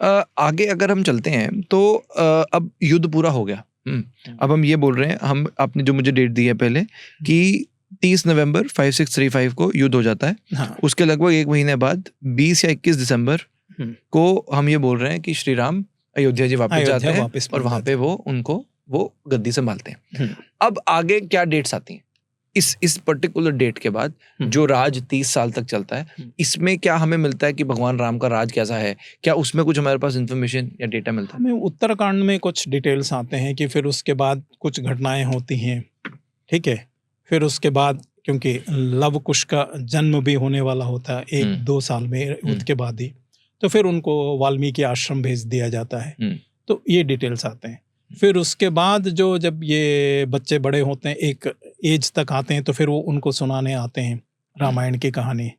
आगे अगर हम चलते हैं तो अब युद्ध पूरा हो गया। अब हम ये बोल रहे हैं, हम आपने जो मुझे डेट दी है पहले कि 30 नवंबर 5635 को युद्ध हो जाता है। हाँ। उसके लगभग एक महीने बाद 20 या 21 दिसंबर को हम ये बोल रहे हैं कि श्री राम अयोध्या जी वापस जाते हैं और वहां पे वो गद्दी संभालते हैं। अब आगे क्या डेट्स आती हैं इस पर्टिकुलर डेट के बाद, जो राज 30 साल तक चलता है, इसमें क्या हमें मिलता है कि भगवान राम का राज कैसा है? क्या उसमें कुछ हमारे पास इंफॉर्मेशन या डेटा मिलता है? हमें उत्तरकांड में कुछ डिटेल्स आते हैं कि फिर उसके बाद कुछ घटनाएं होती हैं, ठीक है। फिर उसके बाद क्योंकि लव कुश का जन्म भी होने वाला होता है 1-2 साल में युद्ध के बाद ही, तो फिर उनको वाल्मीकि आश्रम भेज दिया जाता है। तो ये डिटेल्स आते हैं। फिर उसके बाद जब ये बच्चे बड़े होते हैं, एक एज तक आते हैं, तो फिर वो उनको सुनाने आते हैं रामायण की कहानी।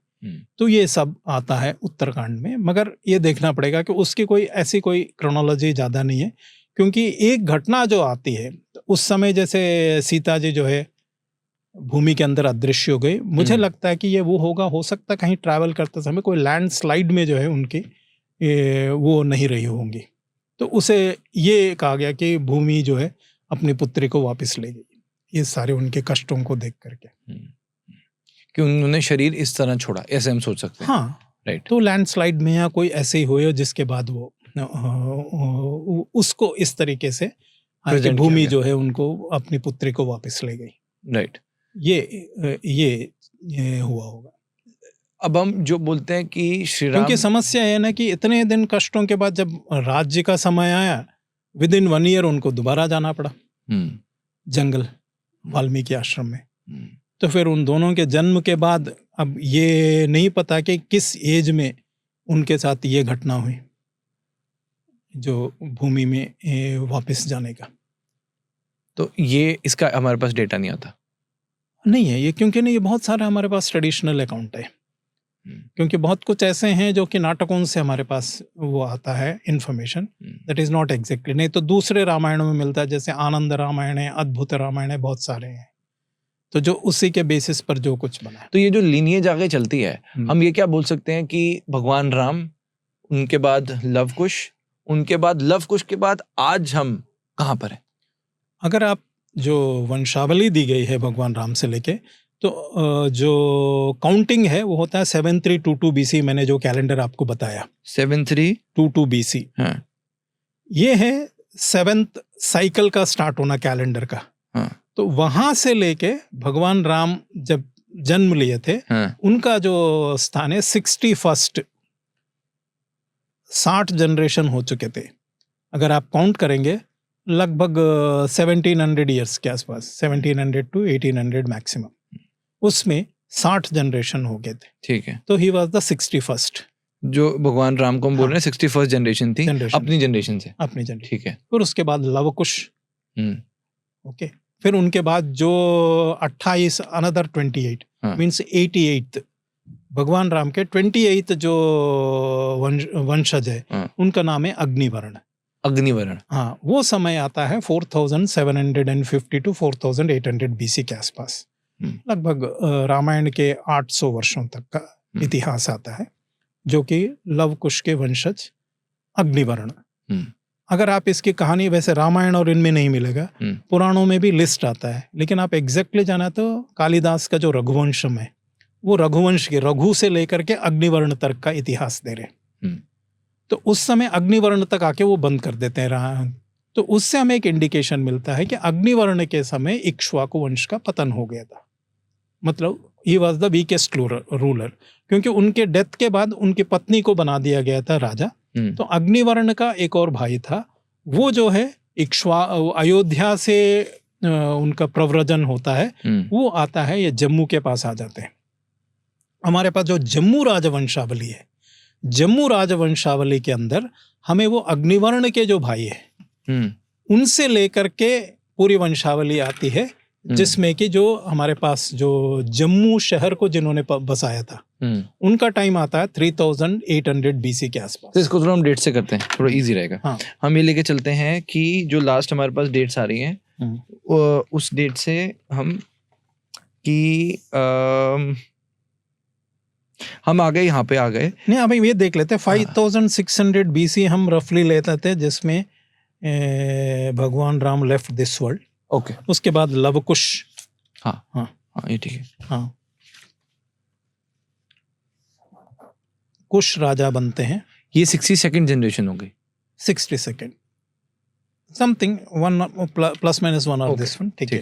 तो ये सब आता है उत्तरकांड में। मगर ये देखना पड़ेगा कि उसकी ऐसी कोई क्रोनोलॉजी ज़्यादा नहीं है, क्योंकि एक घटना जो आती है उस समय, जैसे सीता जी जो है भूमि के अंदर अदृश्य हो गई, मुझे लगता है कि ये वो होगा, हो सकता है कहीं ट्रैवल करते समय कोई लैंडस्लाइड में जो है उनकी वो नहीं रही होंगी, तो उसे ये कहा गया कि भूमि जो है अपनी पुत्री को वापस ले गई, ये सारे उनके कष्टों को देख करके कि उन्होंने शरीर इस तरह छोड़ा, ऐसे हम सोच सकते हैं। हाँ, राइट। तो लैंडस्लाइड में या कोई ऐसे ही हुए जिसके बाद वो उसको इस तरीके से भूमि जो है उनको अपनी पुत्री को वापस ले गई, राइट। ये हुआ होगा। अब हम जो बोलते हैं कि श्री राम, क्योंकि समस्या है ना कि इतने दिन कष्टों के बाद जब राज्य का समय आया, विदिन 1 ईयर उनको दोबारा जाना पड़ा जंगल वाल्मीकि आश्रम में। तो फिर उन दोनों के जन्म के बाद अब ये नहीं पता कि किस एज में उनके साथ ये घटना हुई, जो भूमि में वापस जाने का। तो ये इसका हमारे पास डेटा नहीं आता, नहीं है ये, क्योंकि नहीं, ये बहुत सारा हमारे पास ट्रेडिशनल अकाउंट है। क्योंकि बहुत कुछ ऐसे हैं जो कि नाटकों से हमारे पास वो आता है information, that is not exactly. नहीं तो दूसरे रामायणों में मिलता है, जैसे आनंद रामायण है, अद्भुत रामायण है, बहुत सारे हैं, तो जो उसी के बेसिस पर जो कुछ बना है। तो ये जो लीनिएज आगे चलती है, हम ये क्या बोल सकते हैं कि भगवान राम, उनके बाद लव कुश, उनके बाद लव कुश के बाद आज हम कहाँ पर हैं? अगर आप जो वंशावली दी गई है भगवान राम से लेके, तो जो काउंटिंग है वो होता है 7322 BC। मैंने जो कैलेंडर आपको बताया 7322 BC, हाँ। ये है 7th साइकिल का स्टार्ट होना कैलेंडर का। हाँ। तो वहां से लेके भगवान राम जब जन्म लिए थे, हाँ। उनका जो स्थान है 61st, 60 जनरेशन हो चुके थे। अगर आप काउंट करेंगे लगभग 1700 ईयर्स के आसपास, 1700 to 1800 मैक्सिमम, उसमें 60 जनरेशन हो गए थे। ठीक है। तो ही वाज द 61st। जो भगवान राम को हम बोल रहे हैं 61st जनरेशन थी, अपनी जनरेशन से। अपनी जनरेशन, ठीक है। फिर उसके बाद लव कुश, ओके। फिर उनके बाद जो 28 अनदर 28 मींस 88th, भगवान राम के 28th जो वंशज है उनका नाम है अग्निवर्ण। अग्निवर्ण, हाँ, वो समय आता है 4750 to 4800 BC के आसपास। लगभग रामायण के 800 वर्षों तक का इतिहास आता है, जो कि लव कुश के वंशज अग्निवर्ण। अगर आप इसकी कहानी वैसे रामायण और इनमें नहीं मिलेगा, पुराणों में भी लिस्ट आता है, लेकिन आप एग्जैक्टली जाना तो कालिदास का जो रघुवंशम है, वो रघुवंश के रघु से लेकर के अग्निवर्ण तक का इतिहास दे रहे। तो उस समय अग्निवर्ण तक आके वो बंद कर देते हैं। तो उससे हमें एक इंडिकेशन मिलता है कि अग्निवर्ण के समय इक्ष्वाकु वंश का पतन हो गया था। मतलब ही वॉज द वीकेस्ट रूलर, क्योंकि उनके डेथ के बाद उनकी पत्नी को बना दिया गया था राजा। तो अग्निवर्ण का एक और भाई था, वो जो है अयोध्या से उनका प्रव्रजन होता है, वो आता है, ये जम्मू के पास आ जाते हैं। हमारे पास जो जम्मू राजवंशावली है, जम्मू राजवंशावली के अंदर हमें वो अग्निवर्ण के जो भाई है उनसे लेकर के पूरी वंशावली आती है, जिसमें कि जो हमारे पास जो जम्मू शहर को जिन्होंने बसाया था, उनका टाइम आता है 3800 BC के आसपास। तो इसको थोड़ा हम डेट से करते हैं, थोड़ा इजी रहेगा। हाँ। हम ये लेके चलते हैं कि जो लास्ट हमारे पास डेट्स आ रही हैं, उस डेट से हम कि हम आ गए, यहाँ पे आ गए। नहीं, अभी ये देख लेते हैं 5600 BC हम रफली लेते थे, जिसमें भगवान Ram left this world. Okay, उसके बाद लवकुश। हाँ हाँ हाँ, ये ठीक है। हाँ, कुश राजा बनते हैं। ये 62nd जनरेशन हो गई। 62nd something, one plus minus one of this one, ठीक है।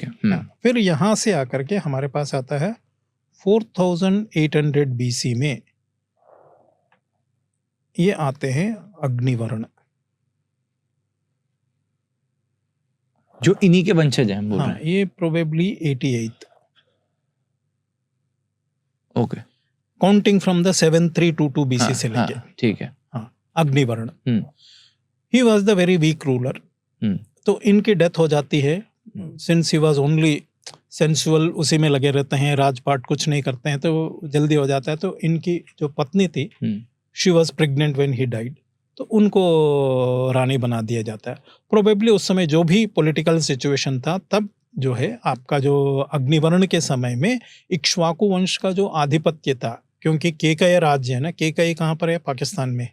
फिर यहाँ से आकर के हमारे पास आता है 4800 BC में ये आते हैं अग्निवर्ण, जो इन्हीं के वंशज हैं हम बोल रहे हैं। ये probably 88। Okay, counting from the 7322 BC से लेके। ठीक है। हाँ, Agnivarna. He was the very weak ruler. तो इनकी डेथ हो जाती है, since he was only sensual, उसी में लगे रहते हैं, राजपाट कुछ नहीं करते हैं, तो जल्दी हो जाता है। तो इनकी जो पत्नी थी, she was pregnant when he died, तो उनको रानी बना दिया जाता है। प्रोबेबली उस समय जो भी पॉलिटिकल सिचुएशन था, तब जो है आपका जो अग्निवर्ण के समय में इक्ष्वाकु वंश का जो आधिपत्य था, क्योंकि केकय राज्य है ना, केकय कहाँ पर है? पाकिस्तान में,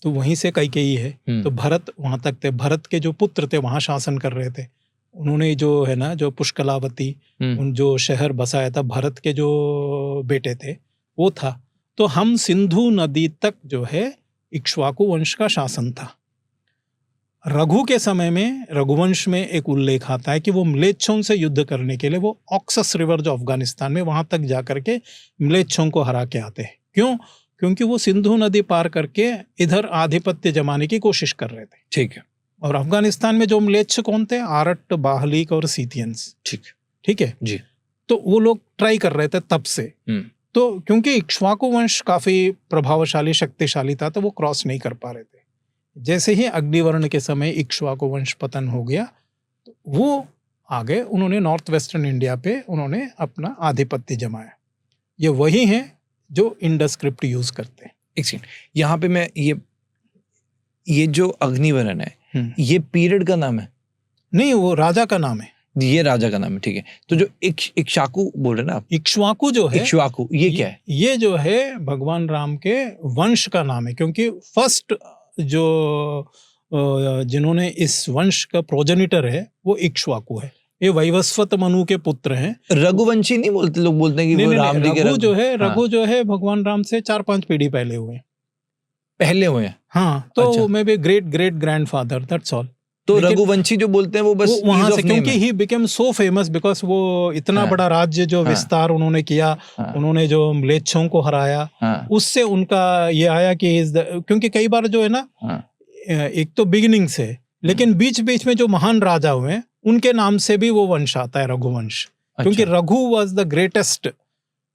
तो वहीं से कैकेयी है। तो भरत वहां तक थे, भरत के जो पुत्र थे वहां शासन कर रहे थे। उन्होंने जो है ना, जो पुष्कलावती उन जो शहर बसाया था, भरत के जो बेटे थे वो था। तो हम सिंधु नदी तक जो है इक्ष्वाकु वंश का शासन था। रघु के समय में, रघुवंश में एक उल्लेख आता है कि वो म्लेच्छों से युद्ध करने के लिए वो ऑक्सस रिवर जो अफगानिस्तान में, वहां तक जाकर के म्लेच्छों को हरा के आते हैं। क्यों? क्योंकि वो सिंधु नदी पार करके इधर आधिपत्य जमाने की कोशिश कर रहे थे। ठीक है। और अफगानिस्तान में जो म्लेच्छ कौन थे? आरट, बाहलिक और सीथियंस। ठीक है जी। तो वो लोग ट्राई कर रहे थे तब से। तो क्योंकि इक्ष्वाकु वंश काफी प्रभावशाली, शक्तिशाली था, तो वो क्रॉस नहीं कर पा रहे थे। जैसे ही अग्निवर्ण के समय इक्ष्वाकु वंश पतन हो गया, तो वो आगे उन्होंने नॉर्थ वेस्टर्न इंडिया पे उन्होंने अपना आधिपत्य जमाया। ये वही है जो इंडस स्क्रिप्ट यूज करते हैं। एक सेकंड, यहाँ पे मैं ये जो अग्निवर्ण है, ये पीरियड का नाम है? नहीं, वो राजा का नाम है। ये राजा का नाम है, ठीक है। तो जो इक्ष्वाकु बोल रहे हैं ना आप, इक्ष्वाकु जो है, इक्ष्वाकु ये क्या है? ये जो है भगवान राम के वंश का नाम है, क्योंकि फर्स्ट जो जिन्होंने इस वंश का प्रोजेनिटर है वो इक्ष्वाकु है। ये वैवस्वत मनु के पुत्र हैं। रघुवंशी नहीं बोलते, लोग बोलते हैं कि वो राम जी के रघु जो है, रघु जो है भगवान राम से 4-5 पीढ़ी पहले हुए हैं। हाँ, तो अच्छा। May be great great grandfather, that's all. तो रघुवंशी जो बोलते हैं वो बस वहां से, क्योंकि he became so famous because वो इतना बड़ा राज्य जो विस्तार उन्होंने किया, उन्होंने जो म्लेच्छों को हराया, उससे उनका ये आया कि क्योंकि कई बार जो है ना, एक तो बिगिनिंग से, लेकिन बीच बीच में जो महान राजा हुए उनके नाम से भी वो वंश आता है, रघुवंश। क्योंकि Raghu was the greatest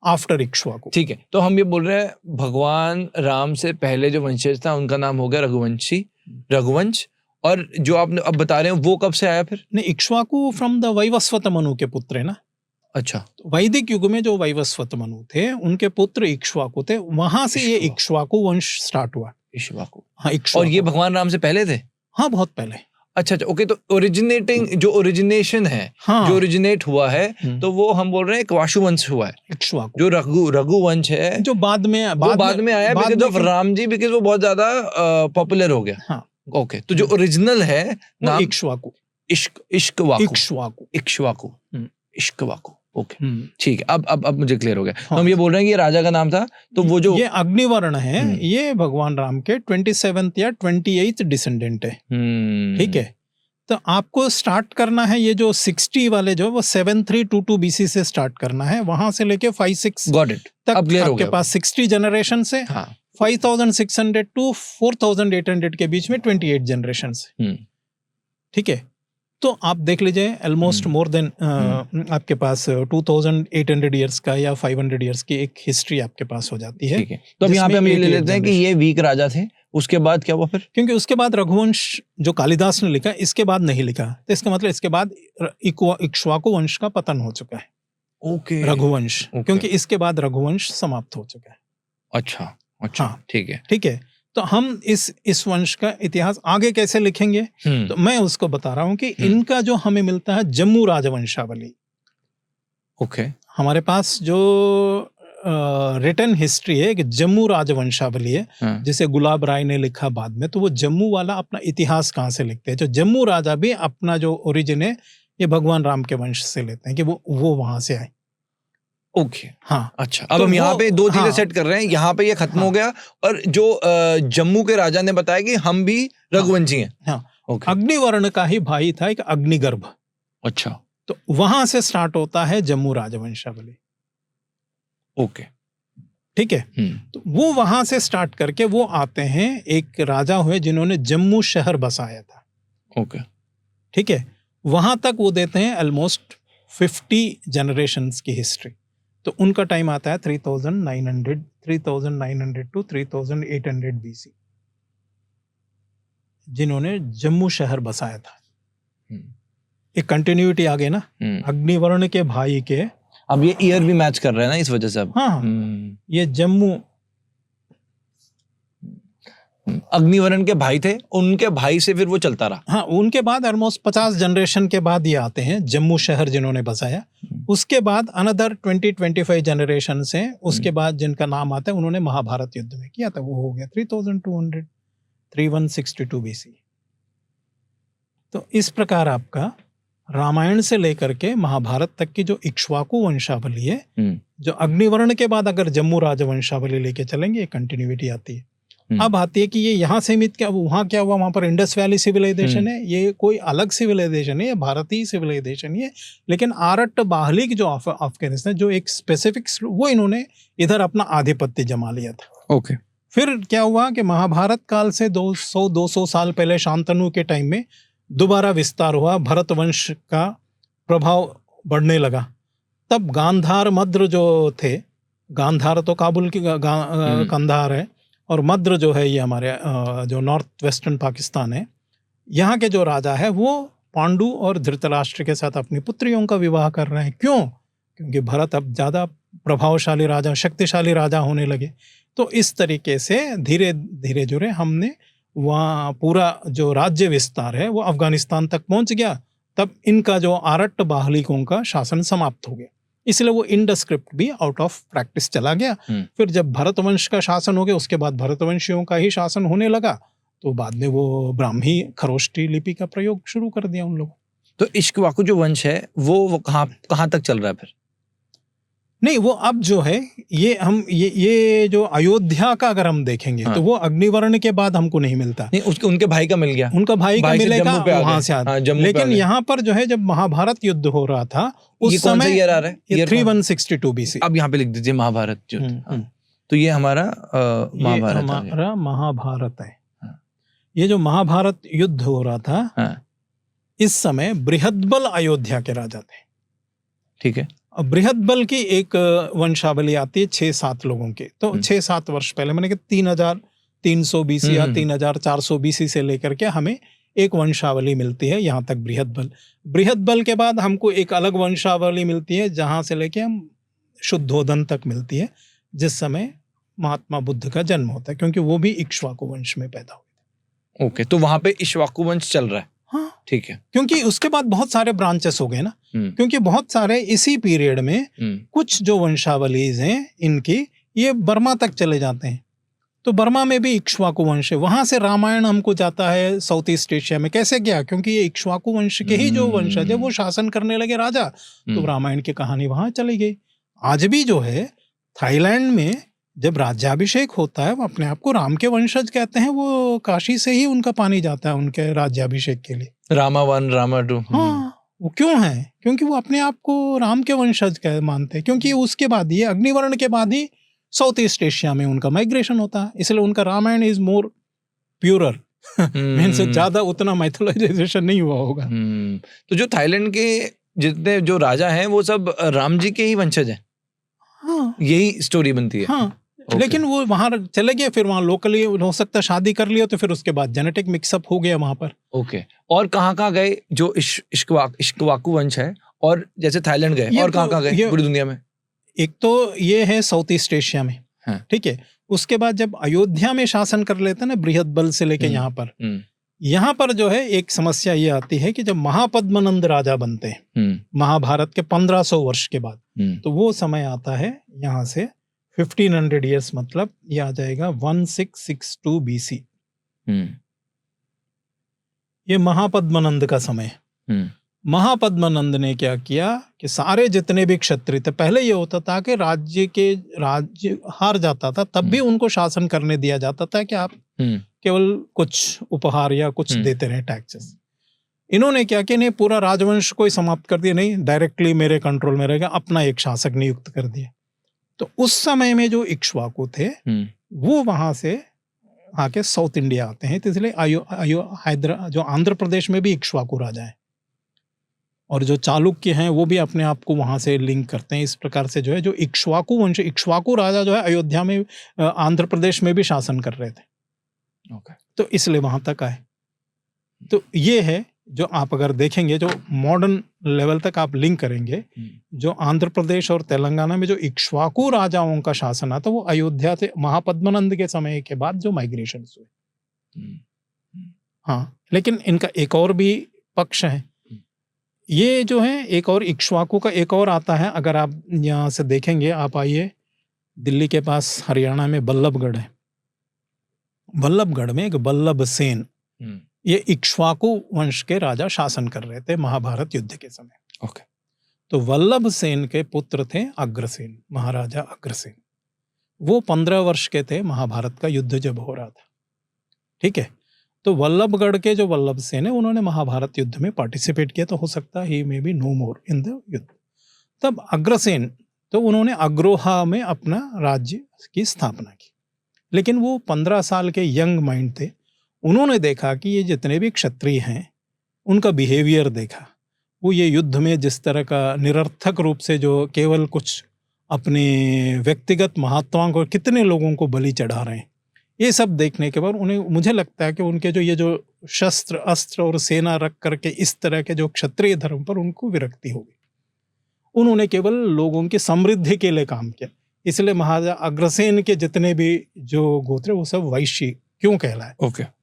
after Ikshvaku. ठीक है, तो हम ये बोल रहे हैं भगवान राम से पहले जो वंशज था उनका नाम हो गया रघुवंशी, रघुवंश। और जो आप अब बता रहे हैं वो कब से आया फिर? नहीं, इक्ष्वाकु फ्रॉम द वैवस्वत मनु के पुत्र है ना। अच्छा, तो वैदिक युग में जो वैवस्वत मनु थे उनके पुत्र इक्ष्वाकु थे, वहां से ये इक्ष्वाकु वंश स्टार्ट हुआ। इक्ष्वाकु, हाँ, इक्ष्वाकु। और ये भगवान राम से पहले थे? हाँ, बहुत पहले। अच्छा, ओके। तो ओरिजिनेशन है, जो ओरिजिनेट हुआ है, तो वो हम बोल रहे हैं इक्ष्वाकु वंश हुआ है। इक्ष्वाकु जो रघुवंश है, जो बाद में आया because of Ram ji, because वो बहुत ज्यादा पॉपुलर हो गया। हाँ, ओके। तो जो ओरिजिनल है नाम इक्ष्वाकु, इक्ष्वाकु। ओके, ठीक है। अब मुझे क्लियर हो गया। तो हम ये बोल रहे हैं कि ये राजा का नाम था। तो वो जो ये अग्निवर्ण है, ये भगवान राम के 27th या 28th डिसेंडेंट है। ठीक है। तो आपको स्टार्ट करना है, ये जो 60 वाले जो वो 7322 BC से स्टार्ट करना है, वहां से लेके 56 तक आपके पास 60 जनरेशन से 5600 to 4800 के बीच में 28 जनरेशन है। ठीक है। तो आप देख लीजिए, ऑलमोस्ट मोर देन आपके पास 2800 ईयर्स का या 500 ईयर्स की एक हिस्ट्री आपके पास हो जाती है। ठीक है। तो अब यहाँ पे हम ये ले लेते हैं कि ये वीक राजा थे। उसके बाद क्या हुआ फिर? क्योंकि उसके बाद रघुवंश जो कालिदास ने लिखा, इसके बाद नहीं लिखा, तो इसका मतलब इसके बाद इक्ष्वाकु वंश का पतन हो चुका है। ओके, रघुवंश, क्योंकि इसके बाद रघुवंश समाप्त हो चुका है। अच्छा, ठीक है, ठीक है। तो हम इस वंश का इतिहास आगे कैसे लिखेंगे, तो मैं उसको बता रहा हूं कि इनका जो हमें मिलता है जम्मू राजवंशावली। ओके। हमारे पास जो रिटन हिस्ट्री है कि जम्मू राजवंशावली है, जिसे गुलाब राय ने लिखा बाद में, तो वो जम्मू वाला अपना इतिहास कहाँ से लिखते हैं, जो जम्मू राजा भी अपना जो ओरिजिन है ये भगवान राम के वंश से लेते हैं कि वो वहां से आए। ओके हाँ, अच्छा, अब हम यहाँ पे दो चीजें सेट कर रहे हैं, यहाँ पे ये खत्म हो गया, और जो जम्मू के राजा ने बताया कि हम भी रघुवंशी हैं। हाँ, अग्निवर्ण का ही भाई था एक अग्निगर्भ। अच्छा, तो वहां से स्टार्ट होता है जम्मू राजवंशावली। ओके, ठीक है। तो वो वहां से स्टार्ट करके वो आते हैं, एक राजा हुए जिन्होंने जम्मू शहर बसाया था। ओके, ठीक है। वहां तक वो देते हैं ऑलमोस्ट 50 जनरेशंस की हिस्ट्री। तो उनका टाइम आता है 3900 टू 3800 BC, जिन्होंने जम्मू शहर बसाया था। एक कंटिन्यूटी आ गई ना, अग्निवर्ण के भाई के। अब ये ईयर भी मैच कर रहे हैं ना इस वजह से। अब हाँ, ये जम्मू अग्निवर्ण के भाई थे, उनके भाई से फिर वो चलता रहा। हाँ, उनके बाद ऑलमोस्ट 50 जनरेशन के बाद ये आते हैं जम्मू शहर जिन्होंने बसाया। उसके बाद अनदर 20-25 जनरेशन से उसके बाद जिनका नाम आता है उन्होंने महाभारत युद्ध में किया था, वो हो गया 3162 BC। तो इस प्रकार आपका रामायण से लेकर के महाभारत तक की जो इक्ष्वाकु वंशावली है, जो अग्निवर्ण के बाद अगर जम्मू राजवंशावली लेके चलेंगे, कंटिन्यूटी आती है। अब आती है कि ये यहाँ सीमित क्या, वहाँ क्या हुआ, वहाँ पर इंडस वैली सिविलाइजेशन है, ये कोई अलग सिविलाइजेशन है, ये भारतीय सिविलाइजेशन है। लेकिन आरट बाहली की जो अफगानिस्तान जो एक स्पेसिफिक, वो इन्होंने इधर अपना आधिपत्य जमा लिया था। ओके। फिर क्या हुआ कि महाभारत काल से 200 साल पहले शांतनु के टाइम में दोबारा विस्तार हुआ, भरत वंश का प्रभाव बढ़ने लगा। तब गांधार मद्र जो थे, गांधार तो काबुल की कंधार है, और मद्र जो है ये हमारे जो नॉर्थ वेस्टर्न पाकिस्तान है, यहाँ के जो राजा है वो पांडु और धृतराष्ट्र के साथ अपनी पुत्रियों का विवाह कर रहे हैं। क्यों? क्योंकि भरत अब ज़्यादा प्रभावशाली राजा, शक्तिशाली राजा होने लगे। तो इस तरीके से धीरे धीरे जो है हमने वहाँ पूरा जो राज्य विस्तार है वो अफगानिस्तान तक पहुँच गया। तब इनका जो आरट बाहलिकों का शासन समाप्त हो गया, इसलिए वो इंडस स्क्रिप्ट भी आउट ऑफ प्रैक्टिस चला गया। फिर जब भरतवंश का शासन हो गया, उसके बाद भरतवंशियों का ही शासन होने लगा, तो बाद में वो ब्राह्मी खरोष्टी लिपि का प्रयोग शुरू कर दिया उन लोगों। तो इक्ष्वाकु जो वंश है वो कहाँ तक चल रहा है फिर? नहीं, वो अब जो है ये जो अयोध्या का अगर हम देखेंगे, हाँ, तो वो अग्निवर्ण के बाद हमको नहीं मिलता। नहीं, उनके भाई का मिल गया, उनका भाई का मिलेगा वहां से। हाँ, लेकिन यहाँ पर जो है जब महाभारत युद्ध हो रहा था उस समय ईयर आ रहा है, ये 3162 BC। अब यहाँ पे लिख दीजिए महाभारत युद्ध। तो ये हमारा महाभारत है। ये जो महाभारत युद्ध हो रहा था, इस समय बृहद्बल अयोध्या के राजा थे। ठीक है। बृहद्बल की एक वंशावली आती है 6-7 लोगों के। तो 6-7 वर्ष पहले, मैंने कहा 3300 BC या 3400 BC से लेकर के हमें एक वंशावली मिलती है यहाँ तक बृहद्बल के बाद हमको एक अलग वंशावली मिलती है जहाँ से लेके हम शुद्धोदन तक मिलती है, जिस समय महात्मा बुद्ध का जन्म होता है, क्योंकि वो भी इक्ष्वाकु वंश में पैदा हुए। ओके, तो वहां पे इक्ष्वाकु वंश चल रहा है। हाँ, ठीक है। क्योंकि उसके बाद बहुत सारे ब्रांचेस हो गए ना, क्योंकि बहुत सारे इसी पीरियड में कुछ जो वंशावलीज हैं इनकी ये बर्मा तक चले जाते हैं। तो बर्मा में भी इक्ष्वाकु वंश है। वहां से रामायण हमको जाता है साउथ ईस्ट एशिया में। कैसे गया? क्योंकि ये इक्ष्वाकु वंश के ही जो वंशज है वो शासन करने लगे राजा, तो रामायण की कहानी वहां चली गई। आज भी जो है थाईलैंड में जब राज्याभिषेक होता है, वो अपने आप को राम के वंशज कहते हैं। वो काशी से ही उनका पानी जाता है उनके राज्याभिषेक के लिए। रामा 1, रामा 2। हाँ, वो क्यों है? क्योंकि वो अपने आप को राम के वंशज मानते हैं। क्योंकि उसके बाद ये अग्निवर्ण के बाद ही साउथ ईस्ट एशिया में उनका माइग्रेशन होता है, इसलिए उनका Ramayan is more purer. Means ज्यादा उतना माइथोलाइजेशन नहीं हुआ होगा। तो जो थाईलैंड के जितने जो राजा हैं वो सब राम जी के ही वंशज हैं। हाँ, यही स्टोरी बनती है। हाँ, लेकिन वो वहां चले गए, फिर वहां लोकली हो सकता शादी कर लिया, तो फिर उसके बाद जेनेटिक मिक्सअप हो गया वहां पर। ओके। और कहाँ गए जो इक्ष्वाकु वंश है, और जैसे थाईलैंड गए, और कहाँ गए पूरी दुनिया में? एक तो ये है साउथ ईस्ट एशिया में। हाँ। ठीक है। उसके बाद जब अयोध्या में शासन कर लेते हैं ना बृहद्बल से लेके यहाँ पर जो है एक समस्या ये आती है कि जब महापद्मनंद राजा बनते हैं महाभारत के 1500 वर्ष के बाद, तो वो समय आता है यहाँ से 1500 ईयर्स मतलब ये आ जाएगा 1662 BC। ये महापद्मनंद का समय। महापद्मनंद ने क्या किया कि सारे जितने भी क्षत्रिय थे, पहले ये होता था कि राज्य हार जाता था तब भी उनको शासन करने दिया जाता था कि आप केवल कुछ उपहार या कुछ देते रहे, टैक्सेस। इन्होंने क्या किया, नहीं पूरा राजवंश को ही समाप्त कर दिया, नहीं डायरेक्टली मेरे कंट्रोल में रहेगा, अपना एक शासक नियुक्त कर दिया। तो उस समय में जो इक्ष्वाकु थे वो वहां से आके साउथ इंडिया आते हैं, तो इसलिए जो आंध्र प्रदेश में भी इक्ष्वाकु राजा है, और जो चालुक्य हैं वो भी अपने आप को वहां से लिंक करते हैं। इस प्रकार से जो है जो इक्ष्वाकु वंश, इक्ष्वाकु राजा जो है अयोध्या में, आंध्र प्रदेश में भी शासन कर रहे थे। तो इसलिए वहां तक आए। तो ये है जो आप अगर देखेंगे, जो मॉडर्न लेवल तक आप लिंक करेंगे, जो आंध्र प्रदेश और तेलंगाना में जो इक्ष्वाकु राजाओं का शासन आता, वो अयोध्या से महापद्मनंद के समय के बाद जो माइग्रेशन हुए। हाँ, लेकिन इनका एक और भी पक्ष है। ये जो है एक और इक्ष्वाकु का एक और आता है। अगर आप यहाँ से देखेंगे, आप आइए, दिल्ली के पास हरियाणा में बल्लभगढ़ है। बल्लभगढ़ में एक बल्लभ सेन, ये इक्ष्वाकु वंश के राजा शासन कर रहे थे महाभारत युद्ध के समय। तो वल्लभ सेन के पुत्र थे अग्रसेन, महाराजा अग्रसेन। वो 15 वर्ष के थे महाभारत का युद्ध जब हो रहा था। ठीक है, तो वल्लभगढ़ के जो वल्लभ सेन है, उन्होंने महाभारत युद्ध में पार्टिसिपेट किया, तो हो सकता है he may be no more in the युद्ध। तब अग्रसेन, तो उन्होंने अग्रोहा में अपना राज्य की स्थापना की, लेकिन वो 15 साल के यंग माइंड थे। उन्होंने देखा कि ये जितने भी क्षत्रिय हैं उनका बिहेवियर देखा, वो ये युद्ध में जिस तरह का निरर्थक रूप से जो केवल कुछ अपने व्यक्तिगत महत्वाओं को, कितने लोगों को बलि चढ़ा रहे हैं, ये सब देखने के बाद उन्हें, मुझे लगता है कि उनके जो ये जो शस्त्र अस्त्र और सेना रख करके इस तरह के जो क्षत्रिय धर्म पर उनको विरक्ति हो गई। उन्होंने केवल लोगों की समृद्धि के लिए काम किया। इसलिए महाराजा अग्रसेन के जितने भी जो गोत्र वो सब वैश्य क्यों कहलाए,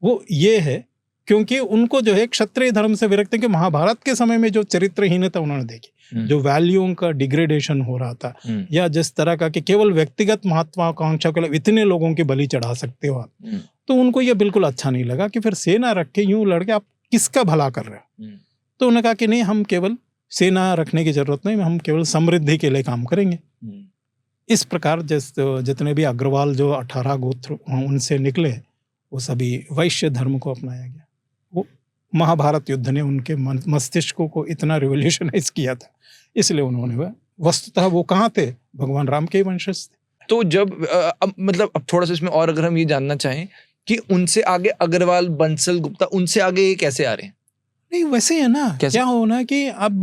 वो ये है क्योंकि उनको जो है क्षत्रिय धर्म से विरक्ति के महाभारत के समय में जो चरित्रहीनता उन्होंने देखी, जो वैल्यूओं का डिग्रेडेशन हो रहा था, या जिस तरह का कि केवल व्यक्तिगत महत्वाकांक्षा के लिए इतने लोगों की बलि चढ़ा सकते हो आप, तो उनको ये बिल्कुल अच्छा नहीं लगा कि फिर सेना रख के यूं लड़के आप किसका भला कर रहे हो। तो उन्होंने कहा कि नहीं, हम केवल सेना रखने की जरूरत नहीं, हम केवल समृद्धि के लिए काम करेंगे। इस प्रकार जितने भी अग्रवाल जो 18 गोत्र उनसे निकले, वो सभी वैश्य धर्म को अपनाया गया। वो महाभारत युद्ध ने उनके मस्तिष्कों को इतना रिवोल्यूशनाइज किया था, इसलिए उन्होंने वस्तुतः वो कहाँ थे, भगवान राम के वंशज थे। तो जब अब थोड़ा सा इसमें और अगर हम ये जानना चाहें कि उनसे आगे अग्रवाल, बंसल, गुप्ता, उनसे आगे ये कैसे आ रहे हैं? नहीं, वैसे है ना, क्या होना कि अब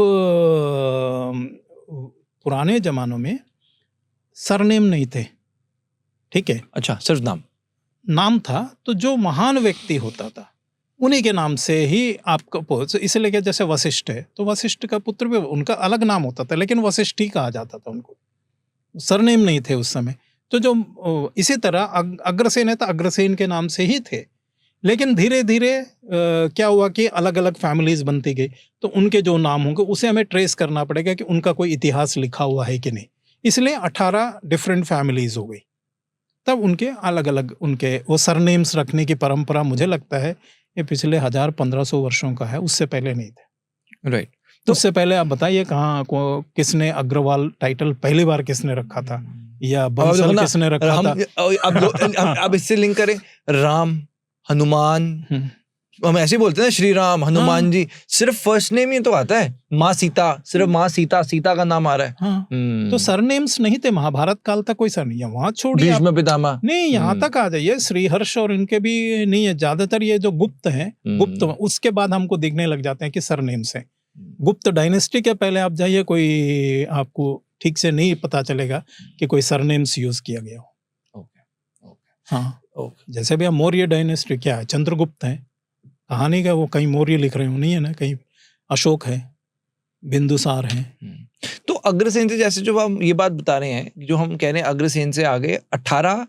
पुराने जमानों में सरनेम नहीं थे। ठीक है, अच्छा, सिर्फ नाम था। तो जो महान व्यक्ति होता था उन्हीं के नाम से ही आपको, इसलिए कि जैसे वशिष्ठ है, तो वशिष्ठ का पुत्र भी, उनका अलग नाम होता था, लेकिन वशिष्ठ ही कहा जाता था उनको, सरनेम नहीं थे उस समय। तो जो इसी तरह अग्रसेन है तो अग्रसेन के नाम से ही थे, लेकिन धीरे धीरे क्या हुआ कि अलग अलग फैमिलीज बनती गई, तो उनके जो नाम होंगे उसे हमें ट्रेस करना पड़ेगा कि उनका कोई इतिहास लिखा हुआ है कि नहीं। इसलिए 18 डिफरेंट फैमिलीज हो गई, तब उनके अलग अलग उनके वो सरनेम्स रखने की परंपरा मुझे लगता है ये पिछले 1000-1500 वर्षों का है, उससे पहले नहीं थे। राइट। तो उससे पहले आप बताइए कहाँ किसने अग्रवाल टाइटल पहली बार किसने रखा था, या बंसल किसने रखा था। अब इससे लिंक करें, राम, हनुमान, हम ऐसे बोलते हैं श्री राम, हनुमान जी, सिर्फ फर्स्ट नेम ही तो आता है। माँ सीता, सिर्फ माँ सीता, सीता का नाम आ रहा है। तो सरनेम्स नहीं थे महाभारत काल तक, कोई सर नहीं है। वहां छोड़िए, भीष्म पितामह नहीं, यहाँ तक आ जाइए, श्रीहर्ष और इनके भी नहीं है। ज्यादातर ये जो गुप्त हैं, गुप्त उसके बाद हमको दिखने लग जाते हैं कि सरनेम्स हैं। गुप्त डायनेस्टी के पहले आप जाइए, कोई आपको ठीक से नहीं पता चलेगा कि कोई सरनेम्स यूज किया गया हो। हाँ, जैसे भी आप मौर्य डायनेस्टी क्या है, चंद्रगुप्त है, कहानी का वो कहीं मौर्य लिख रहे हो, नहीं है ना, कहीं अशोक है, बिंदुसार है। तो अग्रसेन से, जैसे जो हम ये बात बता रहे हैं, जो हम कह रहे हैं अग्रसेन से आगे 18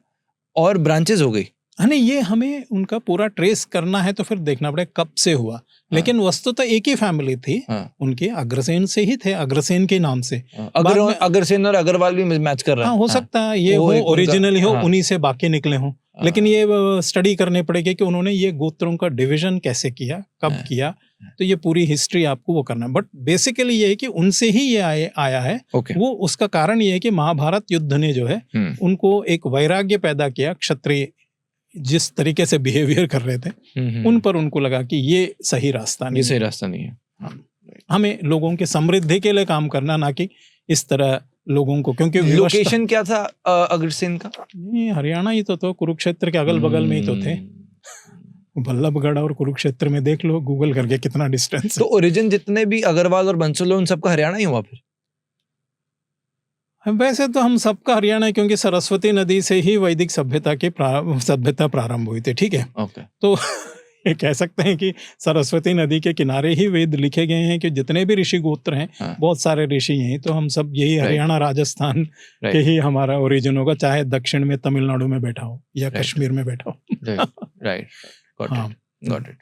और ब्रांचेस हो गई, नहीं, ये हमें उनका पूरा ट्रेस करना है तो फिर देखना पड़ेगा कब से हुआ। लेकिन वस्तुतः एक ही फैमिली थी, उनके अग्रसेन से ही थे, अग्रसेन के नाम से। अग्रसेन और अग्रवाल भी मैच कर रहा है। हो सकता है ये हो ओरिजिनली हो, उन्हीं से बाकी निकले हों। लेकिन ये स्टडी करने पड़ेगी कि उन्होंने ये गोत्रों का डिवीजन कैसे किया, कब किया, तो ये पूरी हिस्ट्री आपको वो करना है। बट बेसिकली ये है कि उनसे ही ये आया है। वो उसका कारण ये है कि महाभारत युद्ध ने जो है उनको एक वैराग्य पैदा किया। क्षत्रिय जिस तरीके से बिहेवियर कर रहे थे उन पर उनको लगा कि ये सही रास्ता नहीं, ये सही रास्ता नहीं है। हमें लोगों के समृद्धि के लिए काम करना, ना कि इस तरह लोगों को। क्योंकि लोकेशन क्या था अग्रसेन का? हरियाणा ही तो कुरुक्षेत्र के अगल बगल में ही तो थे। बल्लभगढ़ और कुरुक्षेत्र में देख लो गूगल करके कितना डिस्टेंस। तो ओरिजिन जितने भी अग्रवाल और बंसल उन सबका हरियाणा ही हुआ फिर? वैसे तो हम सबका हरियाणा है, क्योंकि सरस्वती नदी से ही वैदिक सभ्यता प्रारंभ हुई थी। ठीक है, तो ये कह सकते हैं कि सरस्वती नदी के किनारे ही वेद लिखे गए हैं कि जितने भी ऋषि गोत्र हैं, बहुत सारे ऋषि हैं, तो हम सब यही हरियाणा राजस्थान के ही हमारा ओरिजिन होगा, चाहे दक्षिण में तमिलनाडु में बैठा हो या कश्मीर में बैठा हो। Right, got it.